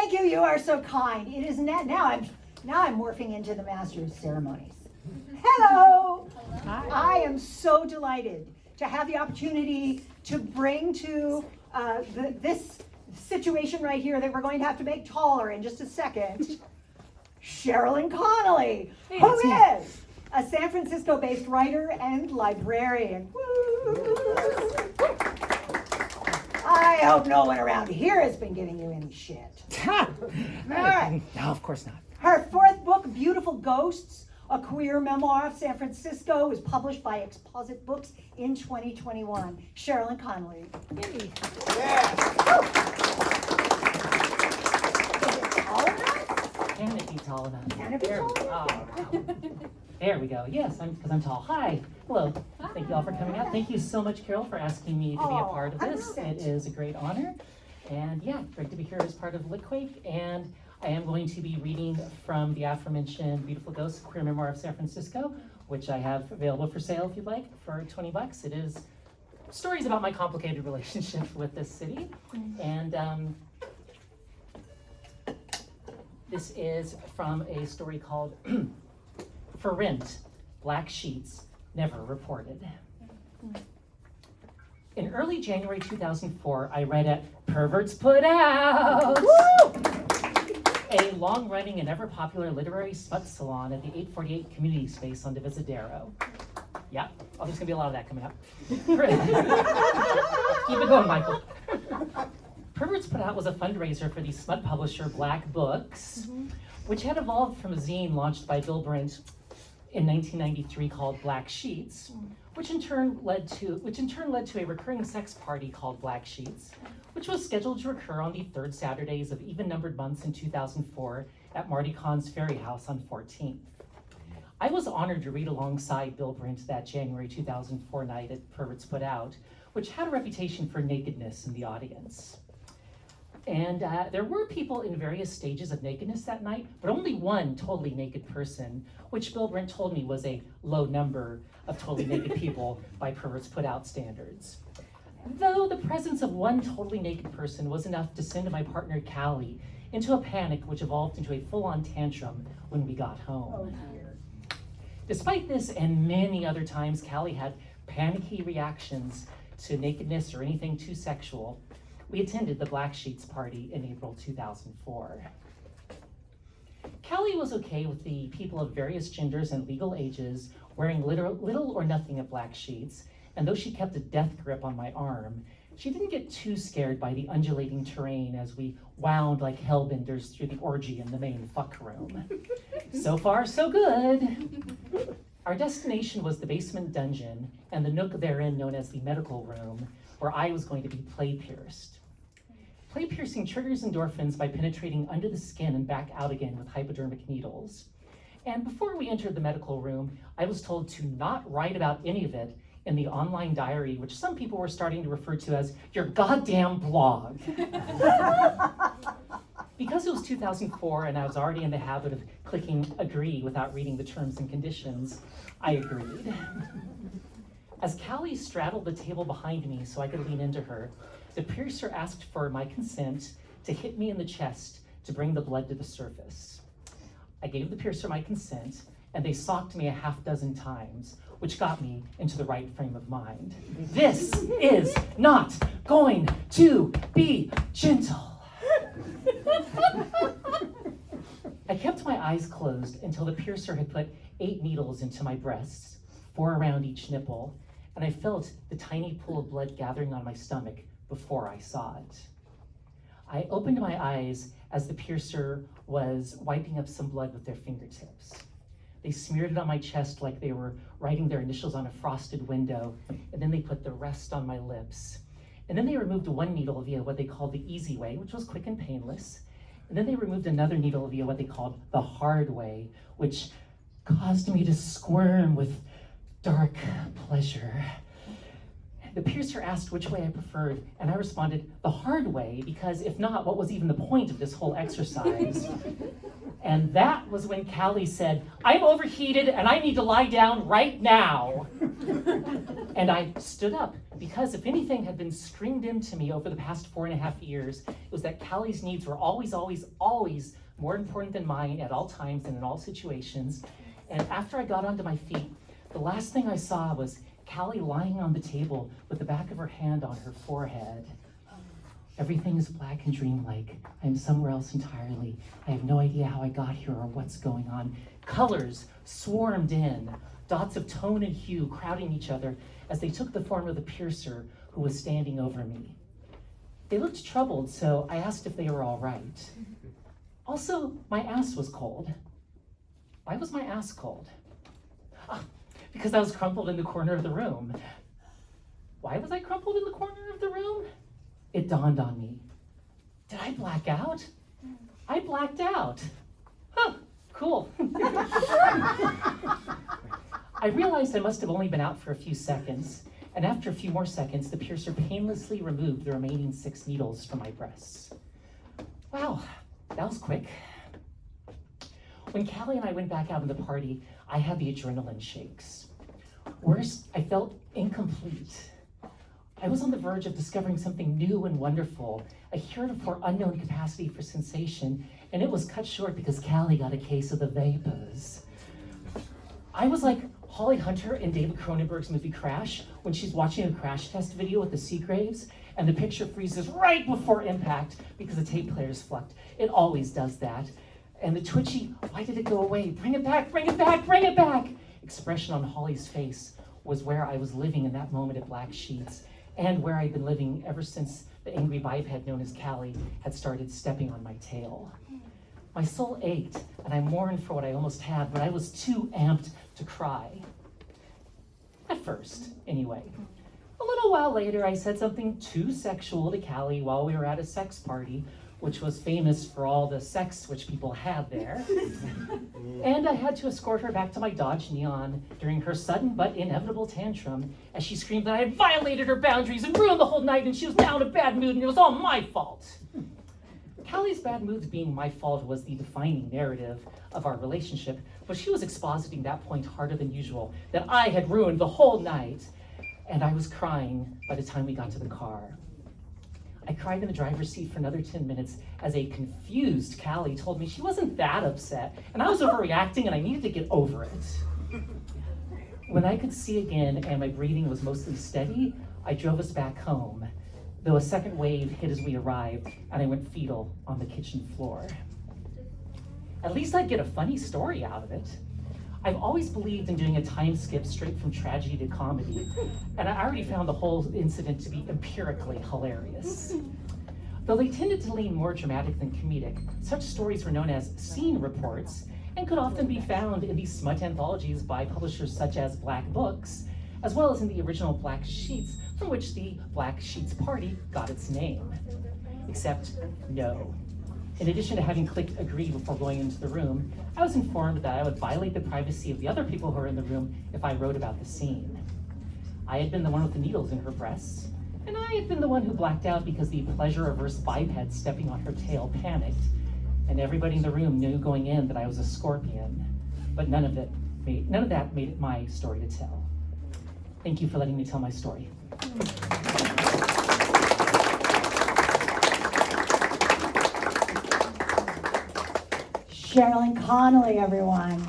Thank you. You are so kind. It is now I'm morphing into the master of ceremonies. Hello. Hi. I am so delighted to have the opportunity to bring to this situation right here that we're going to have to make taller in just a second, Sherilyn Connelly, who is a San Francisco-based writer and librarian. Woo. I hope no one around here has been giving you any shit. All right. No, of course not. Her fourth book, Beautiful Ghosts, a queer memoir of San Francisco, was published by Exposit Books in 2021. Sherilyn Connelly. Yay. Yes. Can it be tall enough? Can it be tall enough? There we go. Yes, because I'm tall. Hi. Hello. Thank you all for coming out. Thank you so much, Carol, for asking me to be a part of this. It is a great honor. And yeah, great to be here as part of Litquake. And I am going to be reading from the aforementioned Beautiful Ghosts, Queer Memoir of San Francisco, which I have available for sale if you'd like for $20. It is stories about my complicated relationship with this city. And this is from a story called For Rent, Black Sheets Never Reported. In early January 2004, I read at Perverts Put Out, a long-running and ever-popular literary smut salon at the 848 Community Space on Divisadero. Yeah, there's gonna be a lot of that coming up. Keep it going, Michael. Perverts Put Out was a fundraiser for the smut publisher Black Books, which had evolved from a zine launched by Bill Brent in 1993 called Black Sheets, which in turn led to a recurring sex party called Black Sheets, which was scheduled to occur on the third Saturdays of even-numbered months in 2004 at Marty Kahn's Ferry House on 14th. I was honored to read alongside Bill Brent that January 2004 night at Perverts Put Out, which had a reputation for nakedness in the audience. And there were people in various stages of nakedness that night, but only one totally naked person, which Bill Brent told me was a low number of totally naked people by Perverts Put Out standards. Though the presence of one totally naked person was enough to send my partner Callie into a panic which evolved into a full-on tantrum when we got home. Despite this and many other times Callie had panicky reactions to nakedness or anything too sexual, we attended the Black Sheets party in April 2004. Callie was okay with the people of various genders and legal ages wearing little or nothing of black sheets, and though she kept a death grip on my arm, she didn't get too scared by the undulating terrain as we wound like hellbenders through the orgy in the main fuck room. So far, so good. Our destination was the basement dungeon and the nook therein known as the medical room, where I was going to be play pierced. Play piercing triggers endorphins by penetrating under the skin and back out again with hypodermic needles. And before we entered the medical room, I was told to not write about any of it in the online diary, which some people were starting to refer to as your goddamn blog. Because it was 2004 and I was already in the habit of clicking agree without reading the terms and conditions, I agreed. As Callie straddled the table behind me so I could lean into her, the piercer asked for my consent to hit me in the chest to bring the blood to the surface. I gave the piercer my consent, and they socked me a half dozen times, which got me into the right frame of mind. This is not going to be gentle. I kept my eyes closed until the piercer had put 8 needles into my breasts, 4 around each nipple, and I felt the tiny pool of blood gathering on my stomach before I saw it. I opened my eyes as the piercer was wiping up some blood with their fingertips. They smeared it on my chest like they were writing their initials on a frosted window, and then they put the rest on my lips. And then they removed 1 needle via what they called the easy way, which was quick and painless. And then they removed another needle via what they called the hard way, which caused me to squirm with dark pleasure. The piercer asked which way I preferred, and I responded, the hard way, because if not, what was even the point of this whole exercise? And that was when Callie said, I'm overheated and I need to lie down right now. And I stood up, Because if anything had been stringed into me over the past 4.5 years, it was that Callie's needs were always, always, always more important than mine at all times and in all situations. And after I got onto my feet, the last thing I saw was Callie lying on the table with the back of her hand on her forehead. Everything is black and dreamlike. I am somewhere else entirely. I have no idea how I got here or what's going on. Colors swarmed in, dots of tone and hue crowding each other as they took the form of the piercer who was standing over me. They looked troubled, so I asked if they were all right. Also, my ass was cold. Why was my ass cold? Because I was crumpled in the corner of the room. Why was I crumpled in the corner of the room? It dawned on me. Did I black out? I blacked out. Huh, cool. I realized I must have only been out for a few seconds, and after a few more seconds, the piercer painlessly removed the remaining 6 needles from my breasts. Wow, that was quick. When Callie and I went back out on the party, I had the adrenaline shakes. Worse, I felt incomplete. I was on the verge of discovering something new and wonderful, a heretofore unknown capacity for sensation, and it was cut short because Callie got a case of the vapors. I was like Holly Hunter in David Cronenberg's movie Crash, when she's watching a crash test video with the Seagraves, and the picture freezes right before impact because the tape player's flucked. It always does that. And the twitchy, why did it go away? Bring it back, bring it back, bring it back! Expression on Holly's face was where I was living in that moment at Black Sheets, and where I'd been living ever since the angry biped known as Callie had started stepping on my tail. My soul ached, and I mourned for what I almost had, but I was too amped to cry. At first, anyway. A little while later, I said something too sexual to Callie while we were at a sex party, which was famous for all the sex which people had there. And I had to escort her back to my Dodge Neon during her sudden but inevitable tantrum as she screamed that I had violated her boundaries and ruined the whole night and she was now in a bad mood and it was all my fault. Callie's bad moods being my fault was the defining narrative of our relationship, but she was expositing that point harder than usual, that I had ruined the whole night, and I was crying by the time we got to the car. I cried in the driver's seat for another 10 minutes as a confused Callie told me she wasn't that upset, and I was overreacting and I needed to get over it. When I could see again and my breathing was mostly steady, I drove us back home, though a second wave hit as we arrived and I went fetal on the kitchen floor. At least I'd get a funny story out of it. I've always believed in doing a time skip straight from tragedy to comedy, and I already found the whole incident to be empirically hilarious. Though they tended to lean more dramatic than comedic, such stories were known as scene reports and could often be found in these smut anthologies by publishers such as Black Books, as well as in the original Black Sheets, from which the Black Sheets party got its name. Except, no. In addition to having clicked agree before going into the room, I was informed that I would violate the privacy of the other people who were in the room if I wrote about the scene. I had been the one with the needles in her breasts, and I had been the one who blacked out because the pleasure-averse biped stepping on her tail panicked, and everybody in the room knew going in that I was a scorpion, but none of that made it my story to tell. Thank you for letting me tell my story. Sherilyn Connelly, everyone.